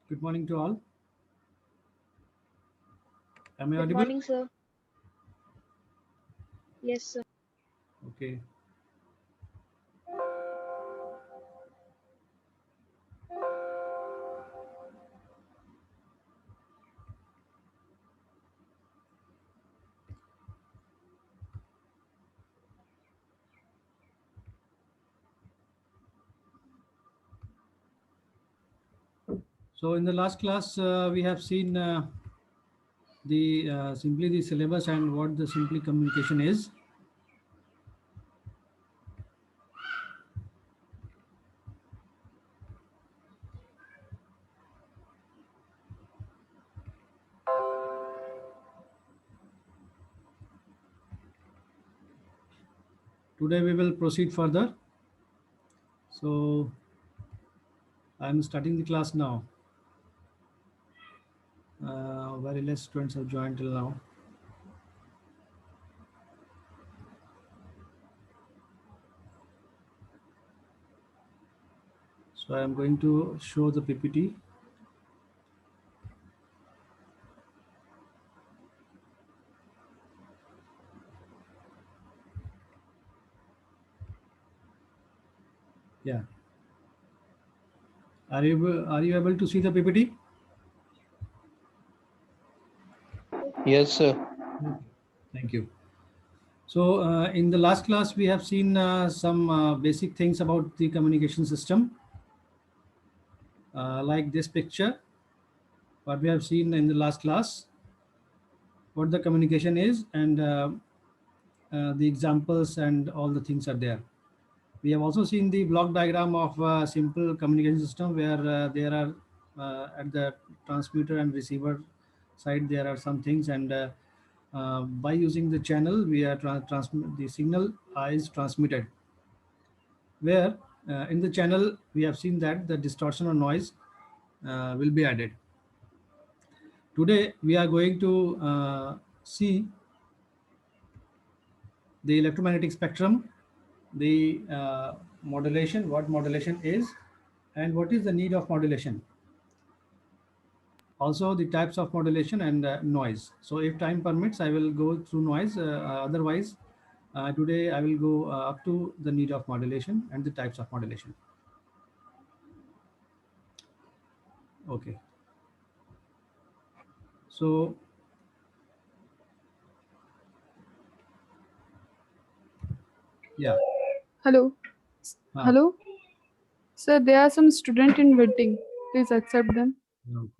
Good morning to all. Am I Good audible? morning, sir. Yes, sir. Okay. So in the last class, we have seen the simply the syllabus and what the simply communication is. Today we will proceed further. So I'm starting the class now. Very less students have joined till now. So I am going to show the PPT. Yeah. Are you able to see the PPT? Yes, sir. Thank you. So in the last class, we have seen some basic things about the communication system, like this picture, what we have seen in the last class, what the communication is, and the examples and all the things are there. We have also seen the block diagram of simple communication system where there are at the transmitter and receiver side, there are some things, and by using the channel, we are the signal is transmitted, where in the channel we have seen that the distortion or noise will be added. Today we are going to see the electromagnetic spectrum, the modulation, what modulation is, and what is the need of modulation. Also the types of modulation and noise. So if time permits, I will go through noise. Otherwise, today I will go up to the need of modulation and the types of modulation. Okay. So yeah. Hello. Ah, Hello. Sir, there are some students in waiting. Please accept them. okay.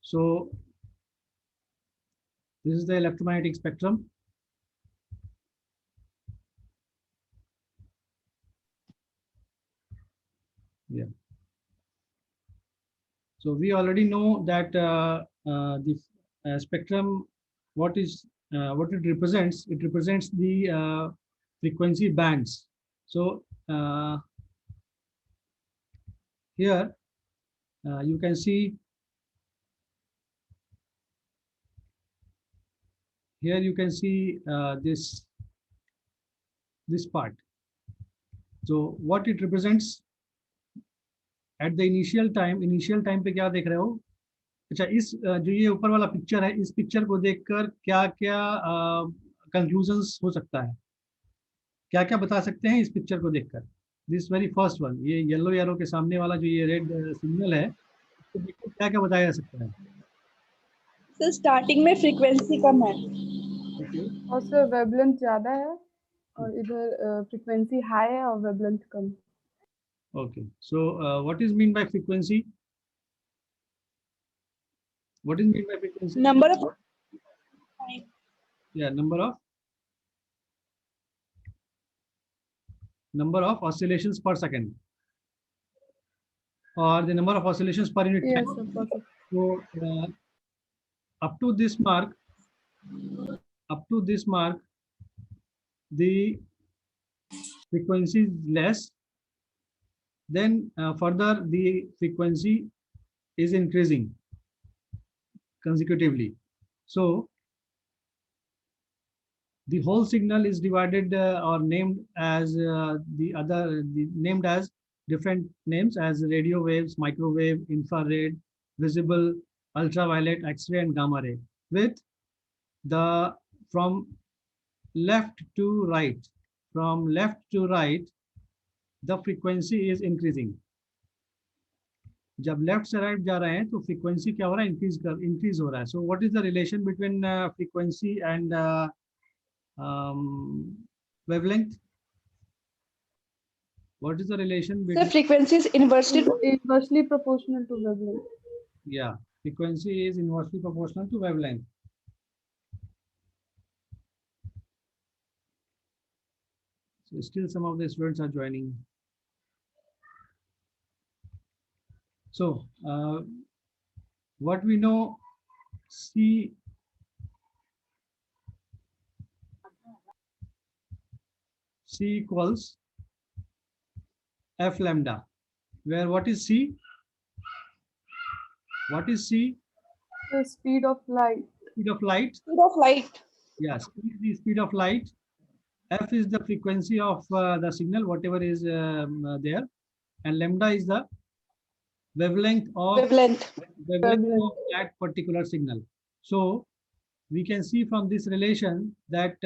So this is the electromagnetic spectrum. Yeah. So we already know that the spectrum, what it represents? It represents the frequency bands. So here you can see, this part. So what it represents at the initial time पे क्या देख रहे हो? अच्छा, इस जो ये ऊपर वाला पिक्चर है, इस पिक्चर को देखकर क्या क्या कंक्लूजन्स हो सकता है, क्या क्या बता सकते हैं इस पिक्चर को देखकर? दिस वेरी फर्स्ट वन, ये येलो एरो के सामने वाला जो ये रेड सिग्नल है, इसको देखकर क्या क्या बताया जा सकता है? सर स्टार्टिंग में फ्रीक्वेंसी कम है। Okay. और सर वेवलेंथ ज़्यादा है और इधर फ्रीक्वेंसी हाई है और wavelength come. Okay. So what is mean by frequency? What is mean by frequency? Number of Yeah, number of oscillations per second. or the number of oscillations per unit Yes, time. sir, perfect. So up to this mark, the frequency is less. Then further the frequency is increasing consecutively. So the whole signal is divided or named as named as different names as radio waves, microwave, infrared, visible, ultraviolet, X-ray, and gamma ray. With the from left to right, the frequency is increasing. जब left से right जा रहे हैं तो frequency क्या हो रहा है, इंक्रीज हो रहा है. सो what is the relation between frequency and wavelength? What is the relation The between? frequency is Inversely proportional to wavelength. Yeah, frequency is inversely proportional to wavelength. So still some of the students are joining. So what we know, C equals F lambda, where what is C? What is C? The speed of light. Speed of light. speed of light. Yes, the speed of light. F is the frequency of the signal, whatever is there, and lambda is the wavelength of that particular signal. So we can see from this relation that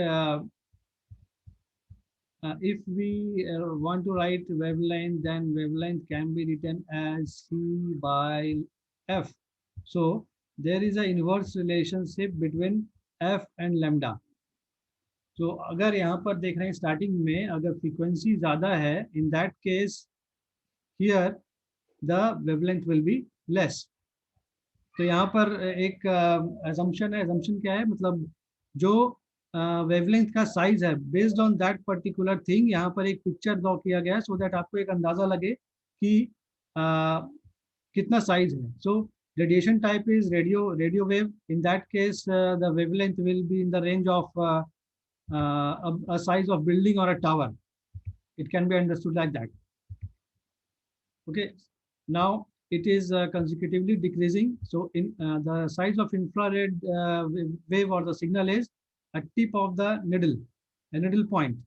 if we want to write wavelength, then wavelength can be written as C by F. So there is an inverse relationship between F and lambda. तो अगर यहाँ पर देख रहे हैं starting में अगर frequency ज़्यादा है, इन that case here the wavelength will be less. तो यहाँ पर एक assumption है. assumption क्या है, मतलब जो वेवलेंथ का साइज है based on that particular thing, यहाँ पर एक पिक्चर ड्रॉ किया गया है सो दैट आपको एक अंदाजा लगे कि कितना साइज है. सो radiation type is radio wave. In that case the wavelength will be in the range of a size of building or a tower. It can be understood like that. Okay, now it is consecutively decreasing. So in the size of infrared wave or the signal is a tip of the needle, a needle point.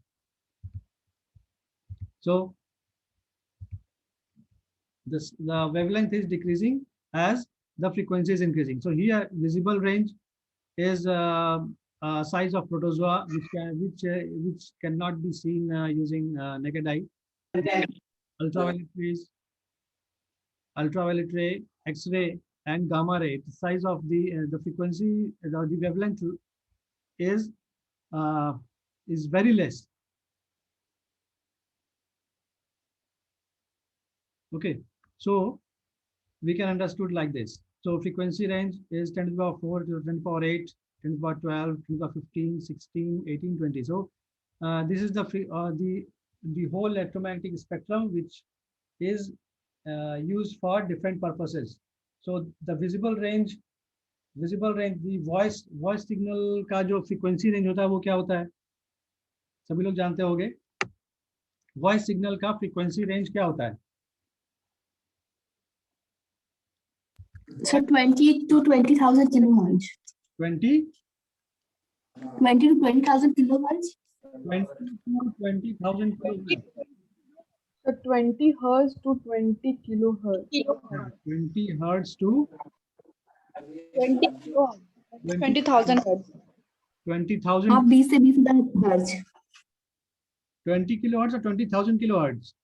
So the wavelength is decreasing as the frequency is increasing. So here visible range is size of protozoa which cannot be seen using naked eye. Ultraviolet ray, X-ray, and gamma ray. The size of the frequency, the wavelength is very less. Okay, so we can understood like this. So frequency range is 10 to the power 4 to 10 to the power 8, 10 to the power 12, 10 to the power 15, 16, 18, 20. So this is the whole electromagnetic spectrum which is used for different purposes. So the visible range, the voice signal का जो frequency range होता है वो क्या होता है, सभी लोग जानते होंगे. Voice signal का frequency range क्या होता है? So 20 to 20,000 kilohertz. 20 to 20,000 kilohertz. 20 to 20,000 kilohertz. So 20 hertz to 20 kilohertz. 20 hertz to 20,000 hertz. 20,000. आप 20 से 20,000 hertz. 20 kilohertz or 20,000 kilohertz?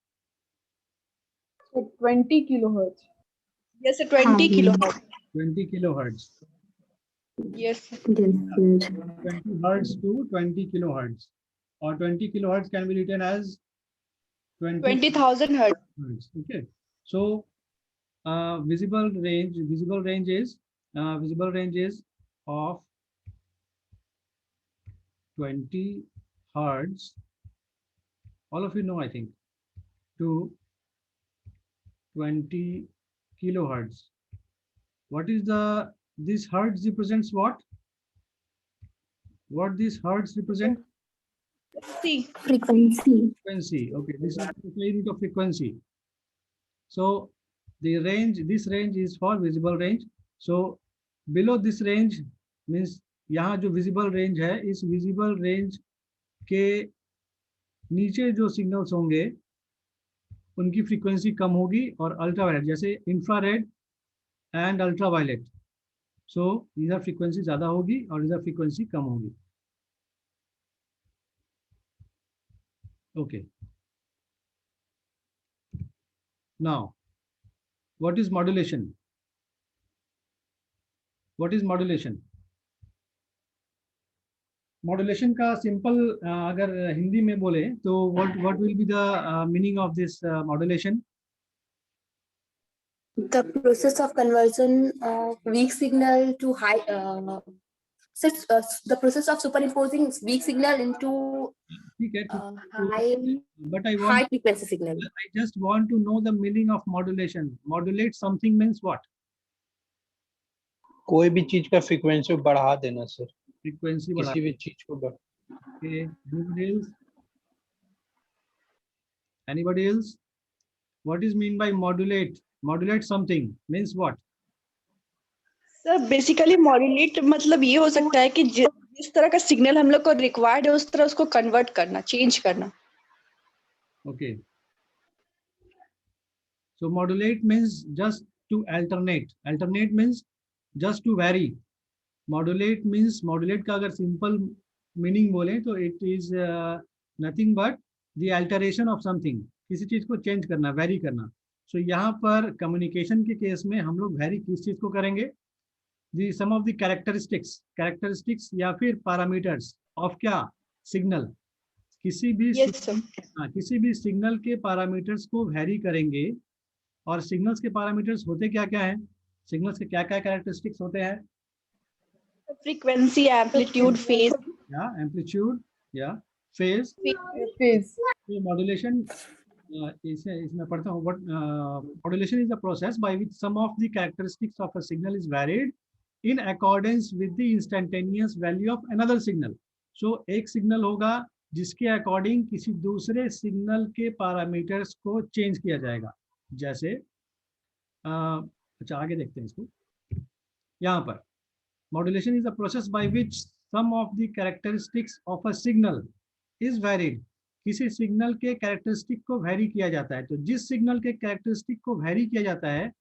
So 20 kilohertz. Yes, sir, 20 kilohertz. 20 kilohertz. Yes, sir. 20 hertz to 20 kilohertz. Or 20 kilohertz can be written as 20,000 hertz. Okay. So visible range is of 20 hertz. All of you know, I think, to 20 kilohertz. What is this hertz represents what? What this hertz represent? C. Frequency. Frequency. Okay, this is the unit of frequency. So the range, this range is for visible range. So below this range means यहाँ जो visible range है, इस visible range के नीचे जो signals होंगे उनकी frequency कम होगी, और ultraviolet जैसे infrared and ultraviolet, so इधर frequency ज़्यादा होगी और इधर frequency कम होगी. Okay. Now, what is modulation? What is modulation? Modulation का simple अगर हिंदी में बोले तो what will be the meaning of this modulation? The process of conversion of weak signal to high. The process of superimposing weak signal into ठीक है, high but I want, frequency signal. I just want to know the meaning of modulation. Modulate something means what? कोई भी चीज का frequency बढ़ा देना sir, Frequency बढ़ा. किसी भी चीज को Okay. Anybody else? Anybody else? What is mean by modulate? Modulate something means what? Sir basically modulate मतलब ये हो सकता है कि जिस तरह का सिग्नल हम लोग को रिक्वायर्ड है उस तरह उसको कन्वर्ट करना, चेंज करना. Okay. So modulate means just to alternate. Alternate means just to vary. Modulate means, modulate का अगर simple meaning बोले तो it is nothing but the alteration of something. किसी चीज को change करना, vary करना. So यहाँ पर communication के केस में हम लोग vary किस चीज को करेंगे? The some of the characteristics या फिर parameters of क्या? Signal. किसी भी Yes, sir. किसी भी सिग्नल के पैरामीटर्स को वेरी करेंगे. और सिग्नल्स के पैरामीटर्स होते क्या क्या हैं? सिग्नल्स के क्या क्या कैरेक्टरिस्टिक्स होते हैं? Frequency, amplitude, phase. या एम्पलीट्यूड या फेज. Phase. तो मॉड्यूलेशन इसमें पढ़ता हूँ. What modulation is the process by which some of the characteristics of a signal is varied in accordance with the instantaneous value of another signal. So एक signal होगा जिसके according किसी दूसरे signal के पैरामीटर्स को चेंज किया जाएगा. जैसे अच्छा आगे देखते हैं इसको. यहाँ पर modulation is the process by which some of the characteristics of a signal is varied. किसी सिग्नल के कैरेक्टरिस्टिक को वेरी किया जाता है. तो जिस सिग्नल के कैरेक्टरिस्टिक को वेरी किया जाता है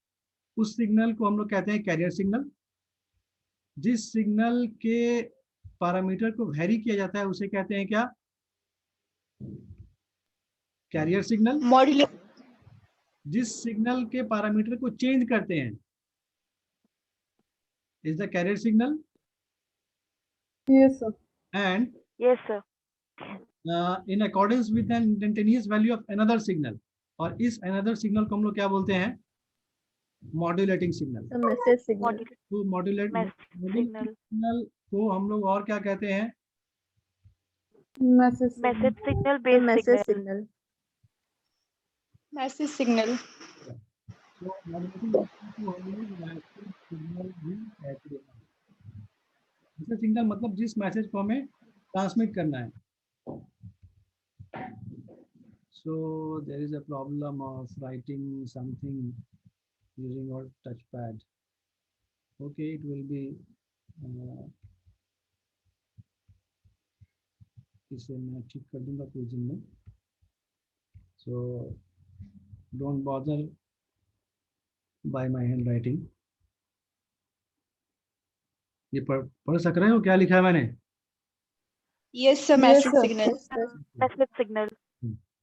उस सिग्नल को हम लोग कहते हैं कैरियर सिग्नल. जिस सिग्नल के पैरामीटर को वेरी किया जाता है उसे कहते हैं क्या? Carrier signal. मॉड्यूलेट. जिस सिग्नल के पैरामीटर को चेंज करते हैं is the carrier signal. Yes, sir. And Yes, sir. in accordance with an instantaneous value of another signal. और इस another signal को हम लोग क्या बोलते हैं? Modulating signal. The message signal. Modulate तो मॉड्यूलेटिंग signal. सिग्नल को हम लोग और क्या कहते हैं? Message signal. Message signal The based message signal. signal. Message signal. तो मॉड्यूलेटिंग को हम लोग मैसेज सिग्नल भी कहते हैं. मैसेज सिग्नल मतलब जिस मैसेज को हमें ट्रांसमिट करना है. So there is a problem of writing something using our touchpad. Okay, it will be इसे मैं ठीक कर दूंगा कुछ दिन में. So don't bother by my handwriting. ये पढ़ सक रहे हो क्या लिखा है मैंने? Yes sir, Yes, message sir. Signal. Yes, sir. Message signal.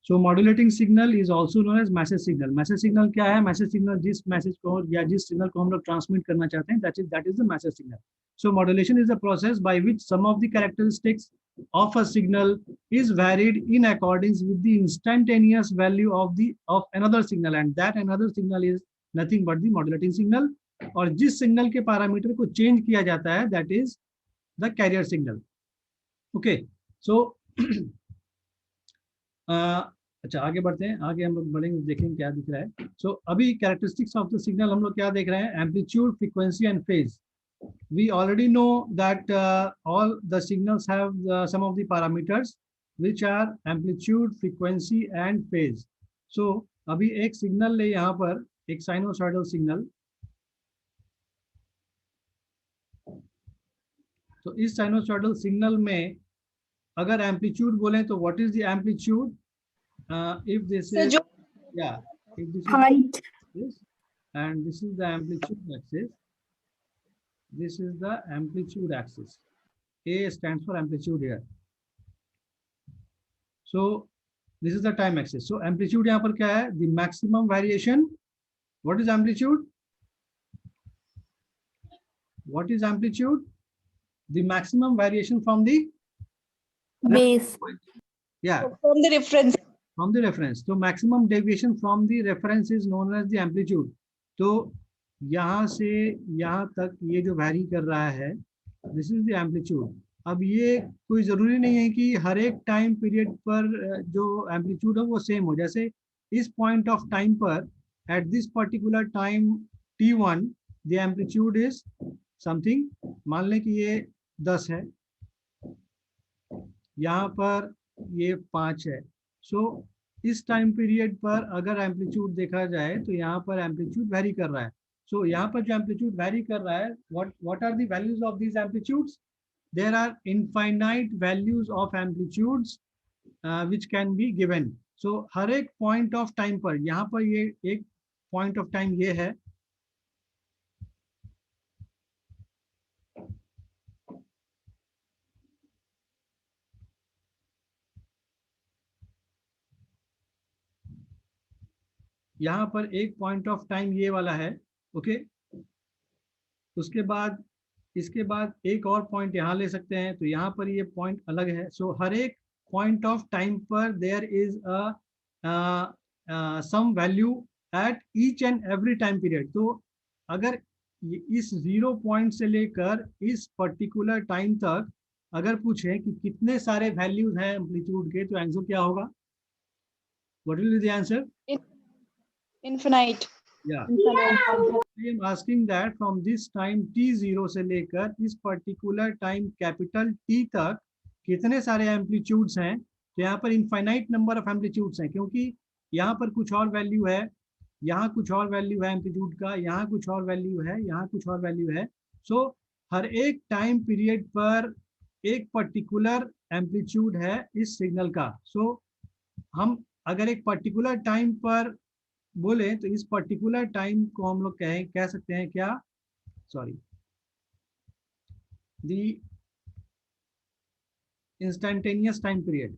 So modulating signal is also known as message signal. Message signal क्या है? Message signal जिस मैसेज को या जिस सिग्नल को हम लोग ट्रांसमिट करना चाहते हैं that is the message signal. So modulation is the process by which some of the characteristics of a signal is varied in accordance with the instantaneous value of another signal, and that another signal is nothing but the modulating signal. और जिस signal के parameter को change किया जाता है that is the carrier signal. Okay, so अच्छा आगे बढ़ते हैं. आगे हम लोग बढ़ेंगे, देखेंगे क्या दिख रहा है. So अभी characteristics of the signal हम लोग क्या देख रहे हैं? Amplitude, frequency and phase. We already know that all the signals have some of the parameters which are amplitude, frequency and phase. So अभी एक signal ले यहाँ पर, एक sinusoidal signal. तो इस sinusoidal signal में अगर amplitude बोलें तो what is the amplitude? If this sir is, जो yeah, if this is Height. this, and this is the amplitude axis. This is the amplitude axis. A stands for amplitude here. So this is the time axis. So amplitude यहाँ पर क्या है? The maximum variation. What is amplitude? What is amplitude? The maximum variation from the Base. yeah, from the reference. from the reference. So maximum deviation from the reference is known as the amplitude. तो यहाँ से यहाँ तक ये जो vary कर रहा है, this is the amplitude. अब ये कोई जरूरी नहीं है कि हर एक टाइम पीरियड पर जो एम्पलीट्यूड है वो सेम हो. जैसे इस पॉइंट ऑफ टाइम पर at this particular time t1 the amplitude is something, मान लें कि ये 10 है, यहाँ पर ये 5 है. सो इस टाइम पीरियड पर अगर एम्पलीट्यूड देखा जाए तो यहाँ पर एम्पलीट्यूड वेरी कर रहा है. सो यहाँ पर जो एम्पलीट्यूड वेरी कर रहा है, what are the values of these amplitudes? There are infinite values of amplitudes which can be given. So हर एक point of time पर, यहाँ पर ये एक point of time ये है, यहाँ पर एक पॉइंट ऑफ टाइम ये वाला है. ओके, उसके बाद इसके बाद एक और पॉइंट यहाँ ले सकते हैं, तो यहाँ पर ये पॉइंट अलग है. सो हर एक पॉइंट ऑफ टाइम पर there is some value at each and every time period. तो अगर इस 0 पॉइंट से लेकर इस पर्टिकुलर टाइम तक अगर पूछे कि कितने सारे वैल्यूज हैं एम्पलीट्यूड के, तो आंसर क्या होगा? What will be the answer? Infinite. Yeah. I am asking that from this time t0 से लेकर इस पर्टिकुलर टाइम कैपिटल T तक कितने सारे एम्पलीट्यूड्स हैं? तो यहाँ पर इनफाइनाइट नंबर ऑफ एम्पलीट्यूड्स हैं, क्योंकि यहाँ पर कुछ और वैल्यू है, यहाँ कुछ और वैल्यू है एम्पलीट्यूड का, यहाँ कुछ और वैल्यू है, यहाँ कुछ और वैल्यू है. सो हर एक टाइम पीरियड पर एक पर्टिकुलर एम्पलीट्यूड है इस सिग्नल का. सो हम अगर एक पर्टिकुलर टाइम पर बोले तो इस पर्टिकुलर टाइम को हम लोग कह सकते हैं क्या? Sorry, the instantaneous time period.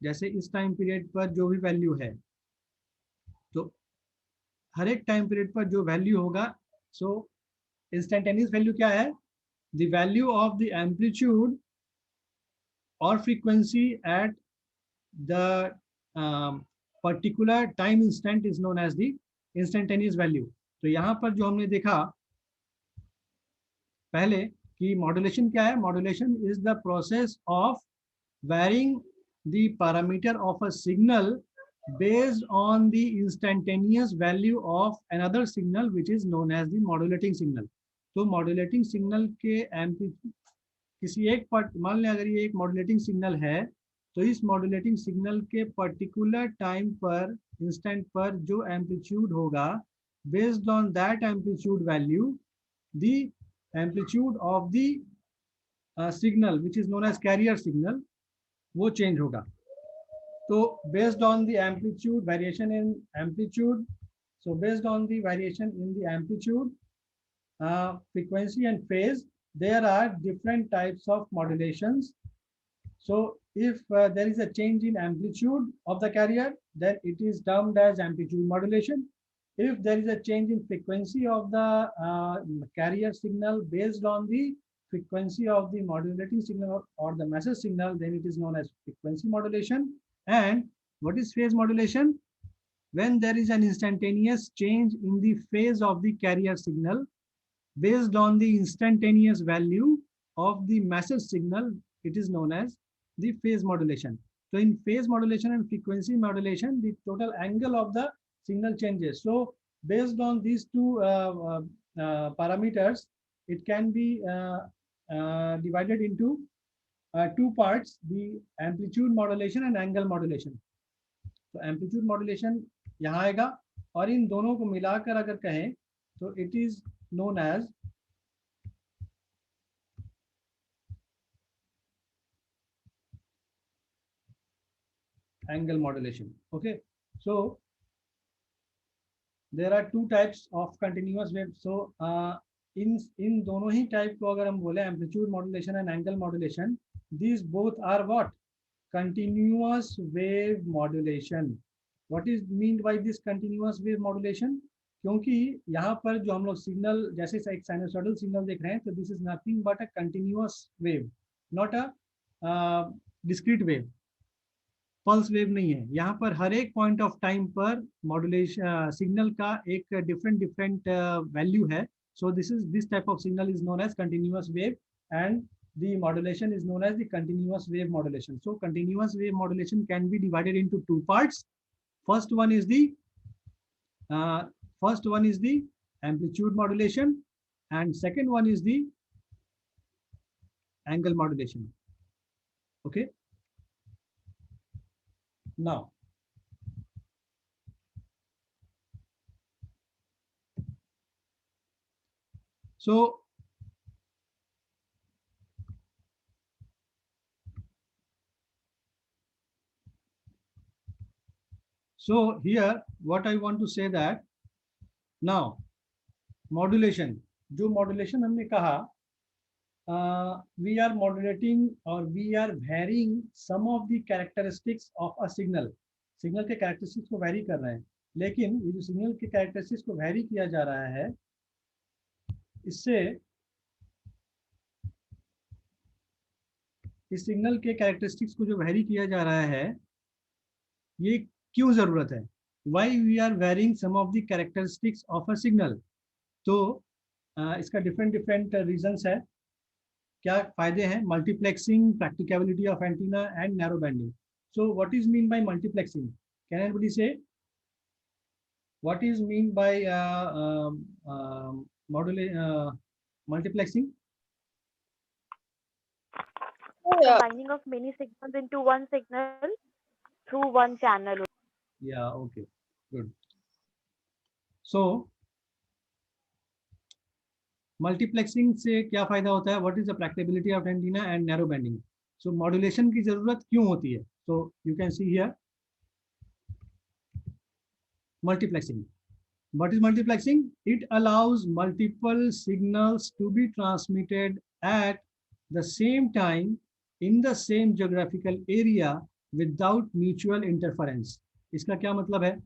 जैसे इस टाइम पीरियड पर जो भी वैल्यू है, तो हर एक टाइम पीरियड पर जो वैल्यू होगा, सो इंस्टेंटेनियस वैल्यू क्या है? The value of the amplitude और frequency at the particular time instant is known as the instantaneous value. तो यहाँ पर जो हमने देखा पहले कि मॉड्यूलेशन क्या है? Modulation is the process of varying the parameter of a signal based on the instantaneous value of another signal which is known as the modulating signal. तो मॉड्यूलेटिंग सिग्नल के एम्पलीट्यूड किसी एक पार्ट, मान लें अगर ये एक मॉड्यूलेटिंग सिग्नल है, तो इस मॉड्यूलेटिंग सिग्नल के पर्टिकुलर टाइम पर इंस्टेंट पर जो एम्पलीट्यूड होगा, based on that amplitude value the amplitude of the signal which is known as carrier signal वो चेंज होगा. तो based on the amplitude variation in amplitude, so based on the variation in the amplitude, frequency and phase, there are different types of modulations. So if there is a change in amplitude of the carrier, then it is termed as amplitude modulation. If there is a change in frequency of the carrier signal based on the frequency of the modulating signal or the message signal, then it is known as frequency modulation. And what is phase modulation? When there is an instantaneous change in the phase of the carrier signal based on the instantaneous value of the message signal, it is known as the phase modulation. So in phase modulation and frequency modulation, the total angle of the signal changes. So based on these two parameters, it can be divided into two parts, the amplitude modulation and angle modulation. तो amplitude modulation यहाँ आएगा, और इन दोनों को मिलाकर अगर कहें तो it is known as angle modulation. Okay, so there are two types of continuous wave. So in दोनों ही टाइप को अगर हम बोले amplitude modulation and angle modulation, these both are what? Continuous wave modulation. What is meant by this continuous wave modulation? क्योंकि यहाँ पर जो हम लोग सिग्नल जैसे एक साइनोसॉइडल सिग्नल देख रहे हैं, तो this is nothing but a continuous wave, not a discrete wave, pulse wave नहीं है। यहाँ पर हर एक पॉइंट ऑफ टाइम पर मॉड्यूलेशन सिग्नल का एक डिफरेंट वैल्यू है। So this type of signal is known as continuous wave and the modulation is known as the continuous wave modulation. So continuous wave modulation can be divided into two parts. First one is the amplitude modulation, and second one is the angle modulation. Okay, now So here what I want to say that now modulation, जो modulation हमने कहा, we are modulating or we are varying some of the characteristics of a signal. Signal के characteristics को vary कर रहे हैं, लेकिन ये जो सिग्नल के characteristics को vary किया जा रहा है, इससे इस सिग्नल के characteristics को जो vary किया जा रहा है, ये क्यों जरूरत है? Why we are varying some of the characteristics of a signal? तो इसका डिफरेंट रीजंस है। क्या फायदे हैं? Multiplexing, practicability of antenna and narrow banding. So what is mean by multiplexing? Can anybody say what is mean by multiplexing? Combining of many signals into one signal through one channel. Yeah, okay, good. So multiplexing से क्या फायदा होता है? What is the practicability of antenna and narrow banding? So modulation की जरूरत क्यों होती है? So you can see here multiplexing. What is multiplexing? It allows multiple signals to be transmitted at the same time in the same geographical area without mutual interference. इसका क्या मतलब है?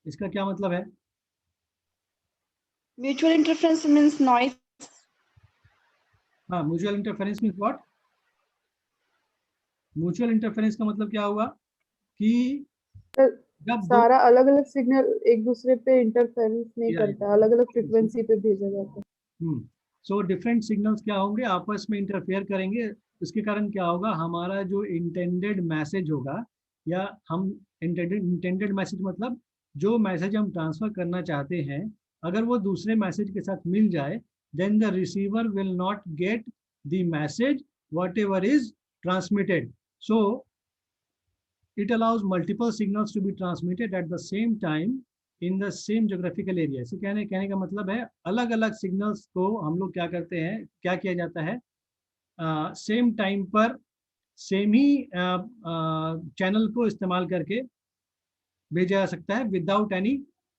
इसका क्या मतलब है? Mutual interference means noise. हाँ, mutual interference means what? Mutual interference का मतलब क्या होगा कि जब सारा अलग अलग सिग्नल एक दूसरे पे इंटरफेरेंस नहीं Yeah, करता, अलग अलग फ्रीक्वेंसी पे भेजा जाता है। सो डिफरेंट सिग्नल्स क्या होंगे? आपस में इंटरफेयर करेंगे। इसके कारण क्या होगा? हमारा जो इंटेंडेड मैसेज होगा, या हम इंटेंडेड मैसेज मतलब जो मैसेज हम ट्रांसफर करना चाहते हैं, अगर वो दूसरे मैसेज के साथ मिल जाए, then the receiver will not get the message whatever is transmitted. So it allows multiple signals to be transmitted at the same time in the same geographical area. इसे कहने का मतलब है अलग अलग सिग्नल्स को हम लोग क्या करते हैं, क्या किया जाता है, सेम टाइम पर सेम ही चैनल को इस्तेमाल करके भेजा जा सकता है विदाउट एनी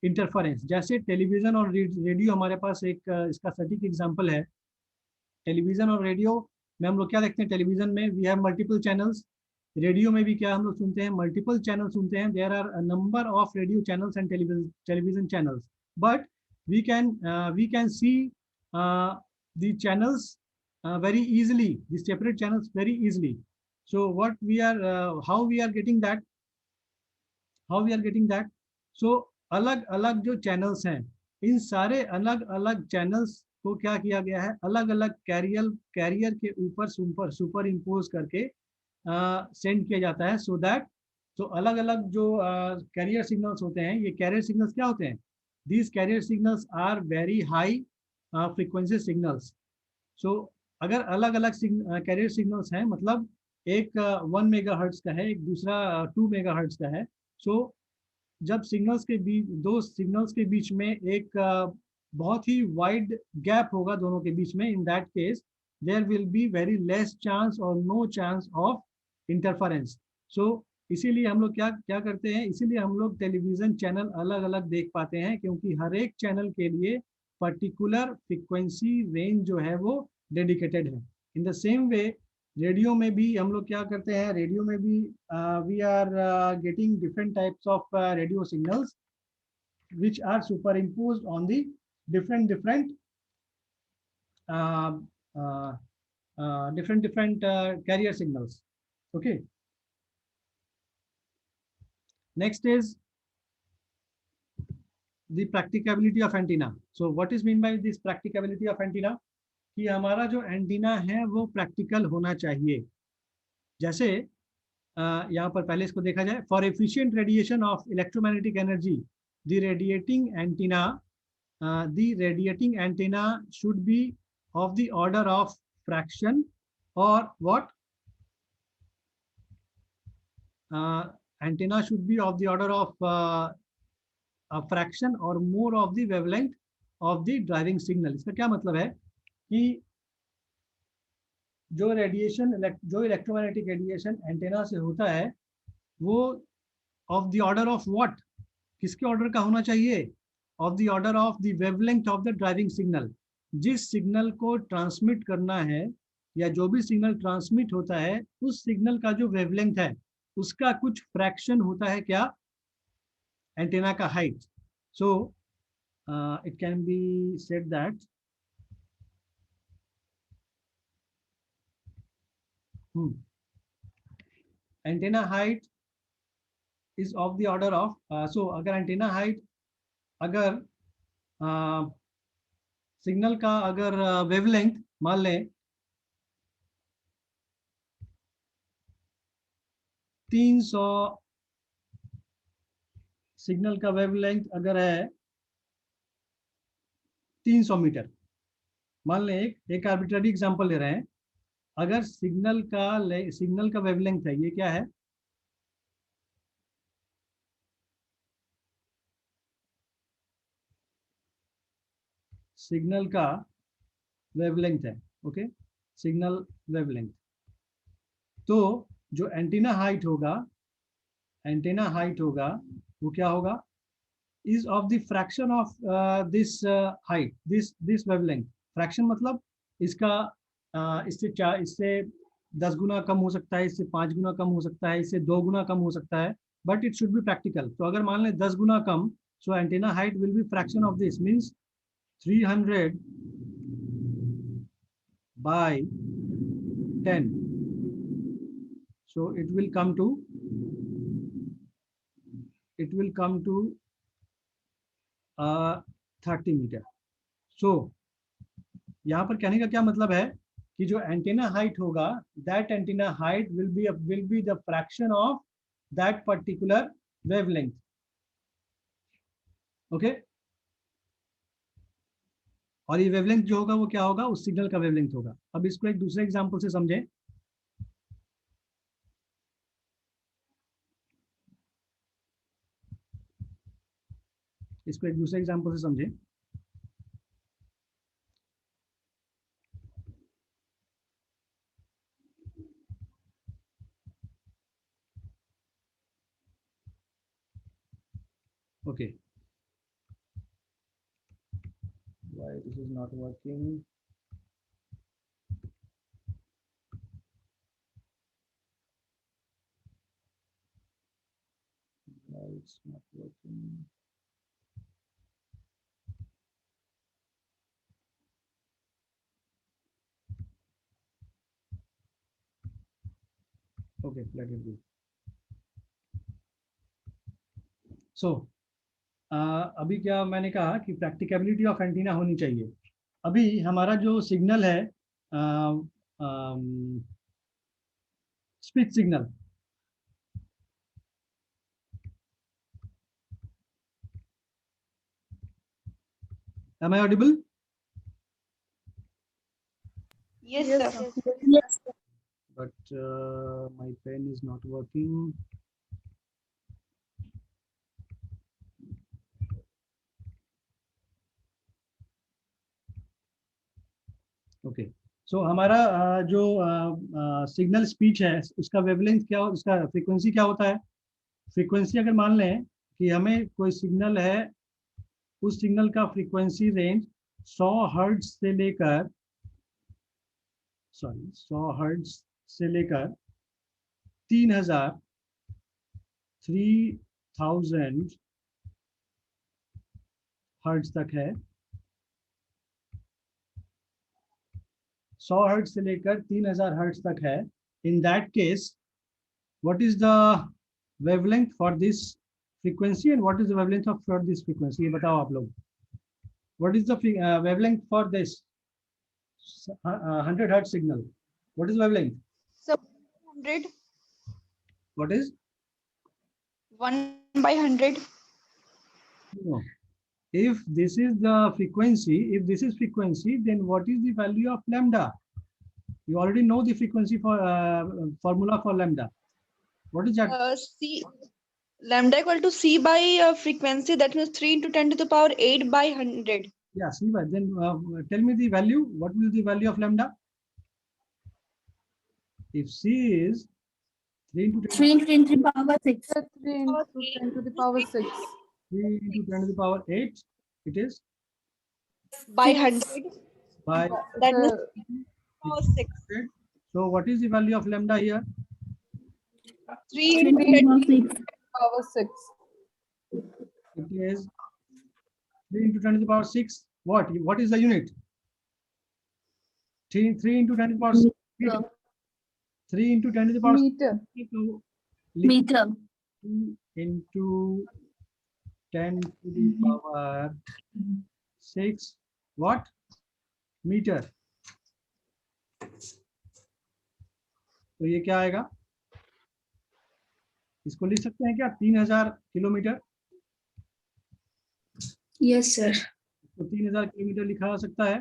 इंटरफेरेंस. जैसे टेलीविज़न और रेडियो, हमारे पास एक इसका सटीक एग्जांपल है। टेलीविज़न और रेडियो में हम लोग क्या देखते हैं? टेलीविज़न में we have multiple channels, radio में भी क्या हम लोग सुनते हैं? मल्टीपल चैनल सुनते हैं. There are a number of radio channels and television channels, but we can see the channels very easily, the separate channels very easily. So what we are how we are getting that? So अलग अलग जो channels हैं, इन सारे अलग अलग channels को क्या किया गया है? अलग अलग कैरियर के ऊपर सुपर इम्पोज करके सेंड किया जाता है, सो दैट तो अलग अलग जो कैरियर सिग्नल्स होते हैं, ये कैरियर सिग्नल्स क्या होते हैं? These carrier signals are very high frequency signals. So अगर अलग अलग कैरियर सिग्नल्स हैं, मतलब एक 1 मेगाहर्ट्ज का है, एक दूसरा 2 मेगाहर्ट्ज का है, सो जब सिग्नल्स के बीच, दो सिग्नल्स के बीच में एक बहुत ही वाइड गैप होगा दोनों के बीच में, in that case there will be very less chance और no chance of interference. So इसीलिए हम लोग क्या क्या करते हैं, इसीलिए हम लोग टेलीविजन चैनल अलग अलग देख पाते हैं, क्योंकि हर एक चैनल के लिए पर्टिकुलर फ्रिक्वेंसी रेंज जो है वो डेडिकेटेड है। इन द सेम वे रेडियो में भी हम लोग क्या करते हैं, रेडियो में भी we are getting different types of radio signals which are superimposed on the different carrier signals. Okay, next is the practicability of antenna. So what is mean by this practicability of antenna? कि हमारा जो antenna है वो practical होना चाहिए। जैसे यहाँ पर पहले इसको देखा जाए, for efficient radiation of electromagnetic energy the radiating antenna should be of the order of fraction or what? Antenna should be of the order of a fraction or more of the wavelength of the driving signal। इसका क्या मतलब है कि जो electromagnetic radiation antenna से होता है वो of the order of what, किसके ऑर्डर का होना चाहिए? Of the order of the wavelength of the driving signal. जिस सिग्नल को ट्रांसमिट करना है या जो भी सिग्नल ट्रांसमिट होता है, उस सिग्नल का जो वेवलेंथ है उसका कुछ फ्रैक्शन होता है क्या? एंटेना का height. So it can be said that antenna height is of the order of so अगर एंटेना हाइट, अगर सिग्नल का अगर वेवलेंथ मान लें 300, सिग्नल का वेवलेंथ अगर है 300 मीटर, मान लें एक आर्बिट्ररी एग्जांपल ले रहे हैं। अगर सिग्नल का वेवलेंथ है, ये क्या है? सिग्नल का वेवलेंथ है, ओके, सिग्नल वेवलेंथ। तो जो एंटीना हाइट होगा वो क्या होगा? Is of the fraction of this height, this wavelength. Fraction मतलब इसका इससे 10 गुना कम हो सकता है, इससे 5 गुना कम हो सकता है, इससे 2 गुना कम हो सकता है, but it should be practical. तो अगर मान लें 10 गुना कम, so antenna height will be fraction of this, means 300 by 10, so it will come to 30 metre. So यहाँ पर कहने का क्या मतलब है कि जो एंटीना हाइट होगा, that antenna height will be the fraction of that particular wavelength, okay? और ये वेवलेंथ जो होगा वो क्या होगा? उस सिग्नल का वेवलेंथ होगा। अब इसको एक दूसरे एग्जांपल से समझें। Okay. Why this is not working? Why it's not working? Okay, let it be. So अभी क्या मैंने कहा कि प्रैक्टिकेबिलिटी ऑफ एंटीना होनी चाहिए। अभी हमारा जो सिग्नल है speech signal, Am I audible? Yes, Yes, sir. sir. Yes. But my pen is not working. Okay, so हमारा जो सिग्नल स्पीच है उसका वेवलेंथ क्या, उसका फ्रीक्वेंसी क्या होता है? फ्रीक्वेंसी अगर मान लें कि हमें कोई सिग्नल है, उस सिग्नल का फ्रीक्वेंसी रेंज 100 हर्ट्ज से लेकर 100 हर्ट्ज से लेकर 3000 हर्ट्ज तक है। 100 हर्ट्ज से लेकर 3000 हर्ट्ज तक है। इन that case what is the wavelength for this frequency and what is the wavelength of for this frequency? ये बताओ आप लोग, what is the wavelength for this 100 hertz signal? What is wavelength? So 100, what is? 1/100. No. If this is the frequency, if this is frequency, then what is the value of lambda? You already know the frequency for formula for lambda. What is that? C lambda equal to C by frequency, that means 3 into 10 to the power 8/100. Yeah, see, but then tell me the value. What will the value of lambda? If C is 3 into 10, 3 into 10 to the power 6. 3 into 10 to the power 6. 3 into 10 to the power 8, it is By 100, by that means The- power 6. 100. So what is the value of lambda here? 3 3 into into 10 power 6. power 6. It is 3 into 10 to the power 6. What is the unit? 3 into 10 to the power 6. Meter. 3 into 10 to the power 6. Meter. Meter. 2 into 10 to the power 6 what? Meter. तो ये क्या आएगा? इसको लिख सकते हैं क्या 3000 kilometre? Yes, sir. तो 3000 किलोमीटर लिखा जा सकता है।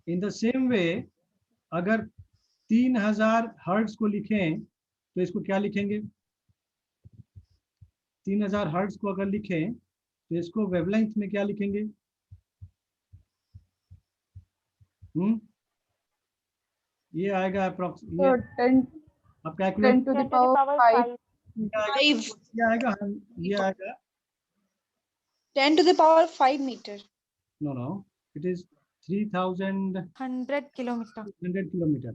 इन द सेम वे अगर 3000 हर्ट्ज को लिखें तो इसको क्या लिखेंगे? 3000 हर्ट्ज को अगर लिखें तो इसको वेवलेंथ में क्या लिखेंगे? ये आएगा अप्रोक्स, So 10, आप calculate 10 to 10 the to the power power 5. 5. ये आएगा 10 to the power 5 meter. No it is 3000 100 kilometer. kilometer.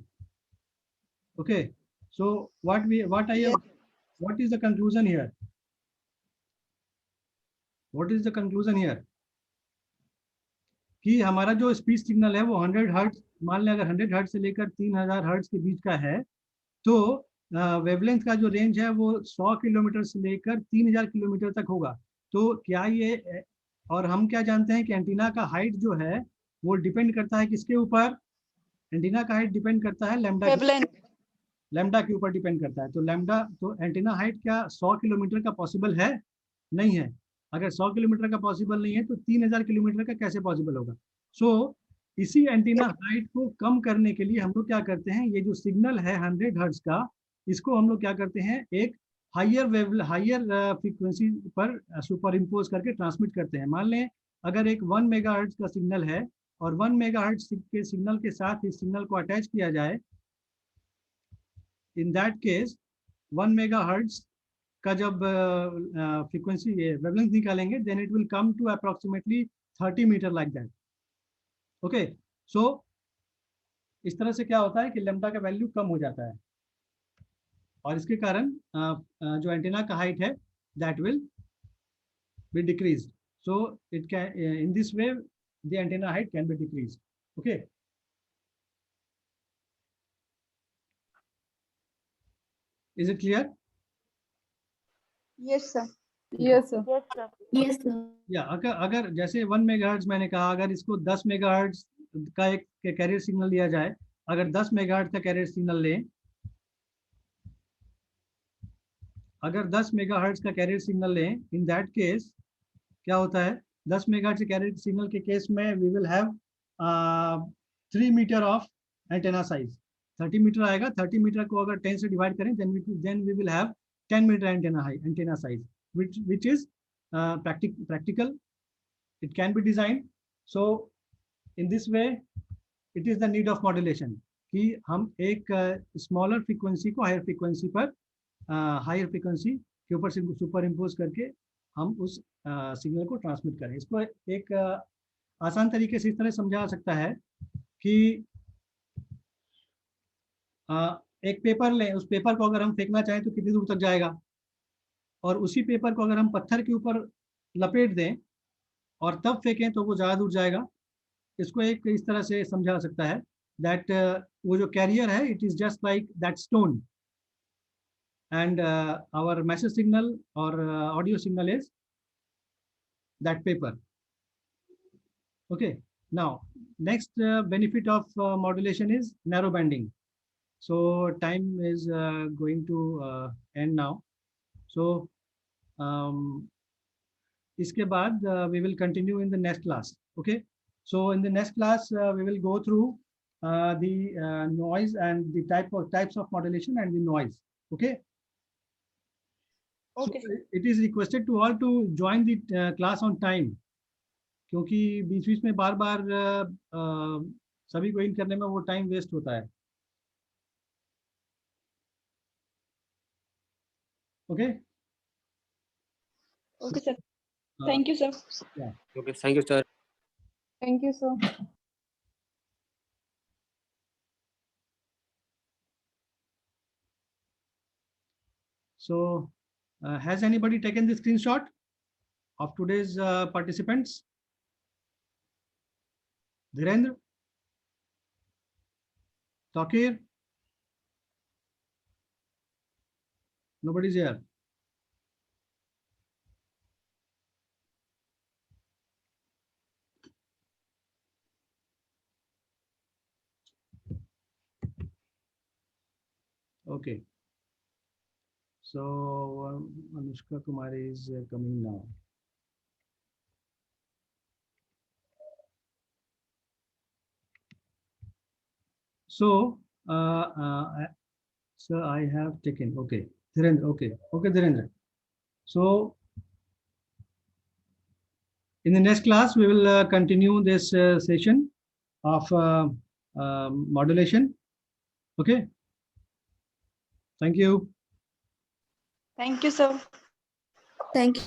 Okay, so what is the conclusion here? What is the conclusion here? कि हमारा जो स्पीच सिग्नल है वो 100 hertz, मान लें अगर 100 हर्ट्ज से लेकर 3000 हर्ट्ज के बीच का है, तो वेवलेंथ का जो रेंज है वो 100 किलोमीटर से लेकर 3000 किलोमीटर तक होगा। तो क्या ये, और हम क्या जानते हैं कि एंटीना का हाइट जो है वो डिपेंड करता है किसके ऊपर? एंटीना का हाइट डिपेंड करता है लैम्डा के ऊपर डिपेंड करता है। तो एंटीना हाइट क्या 100 किलोमीटर का पॉसिबल है? नहीं है। अगर 100 किलोमीटर का पॉसिबल नहीं है तो 3000 किलोमीटर का कैसे पॉसिबल होगा? सो इसी एंटीना हाइट को कम करने के लिए हम लोग क्या करते हैं, ये जो सिग्नल है 100 हर्ट्ज का, इसको हम लोग क्या करते हैं, एक हायर फ्रीक्वेंसी पर सुपर इम्पोज करके ट्रांसमिट करते हैं। मान लें अगर एक 1 मेगाहर्ट्ज का सिग्नल है और 1 मेगाहर्ट्ज के सिग्नल के साथ इस सिग्नल को अटैच किया जाए, इन दैट केस 1 मेगाहर्ट्ज का जब फ्रीक्वेंसी वेवलेंथ निकालेंगे, then it will come to approximately 30 metre like that. Okay, so इस तरह से क्या होता है कि लैम्डा का वैल्यू कम हो जाता है और इसके कारण जो एंटीना का हाइट है that will be decrease. So it can, in this way the antenna height can be decrease. Okay, is it clear? Yes, sir. Yes, sir. Yes, sir. Yes, sir. या अगर जैसे 1 मेगाहर्ट्ज मैंने कहा, अगर इसको 10 megahertz का एक कैरियर सिग्नल लिया जाए, अगर 10 मेगाहर्ट्ज का कैरियर सिग्नल लें, अगर 10 मेगाहर्ट्ज का कैरियर सिग्नल लें, इन दैट केस क्या होता है, 10 मेगाहर्ट्ज कैरियर सिग्नल के केस में we will have 3 metre of antenna size. 30 metre आएगा. 30 मीटर को अगर 10 से डिवाइड करें then we will have 10 meter antenna size, which is practical. It can be designed. So in this way it is the need of modulation कि हम एक smaller frequency को higher frequency पर हायर फ्रीक्वेंसी के ऊपर से super impose करके हम उस सिग्नल को ट्रांसमिट करें. इसको एक आसान तरीके से इस तरह समझा जा सकता है कि एक पेपर लें. उस पेपर को अगर हम फेंकना चाहें तो कितनी दूर तक जाएगा, और उसी पेपर को अगर हम पत्थर के ऊपर लपेट दें और तब फेंकें तो वो ज़्यादा दूर जाएगा. इसको एक इस तरह से समझा जा सकता है दैट वो जो कैरियर है it is just like that stone and our message signal or audio signal is that paper. Okay, now next benefit of modulation is narrow banding. So time is going to end now. So iske baad we will continue in the next class. Okay, so in the next class we will go through the noise and the types of modulation and the noise. Okay. Okay. So it is requested to all to join the class on time, क्योंकि बीच-बीच में बार-बार सभी को इन करने में वो time waste होता है. Okay. Okay, sir. Thank you, sir. Okay, thank you, sir. Thank you, sir. So has anybody taken the screenshot of today's participants? Dhirendra? Takir? Nobody's here. Okay. So Anushka Kumari is coming now. So, sir, I have taken. Okay, Dhirendra. Okay, Dhirendra. So, in the next class, we will continue this session of modulation. Okay. Thank you. Thank you, sir. Thank you.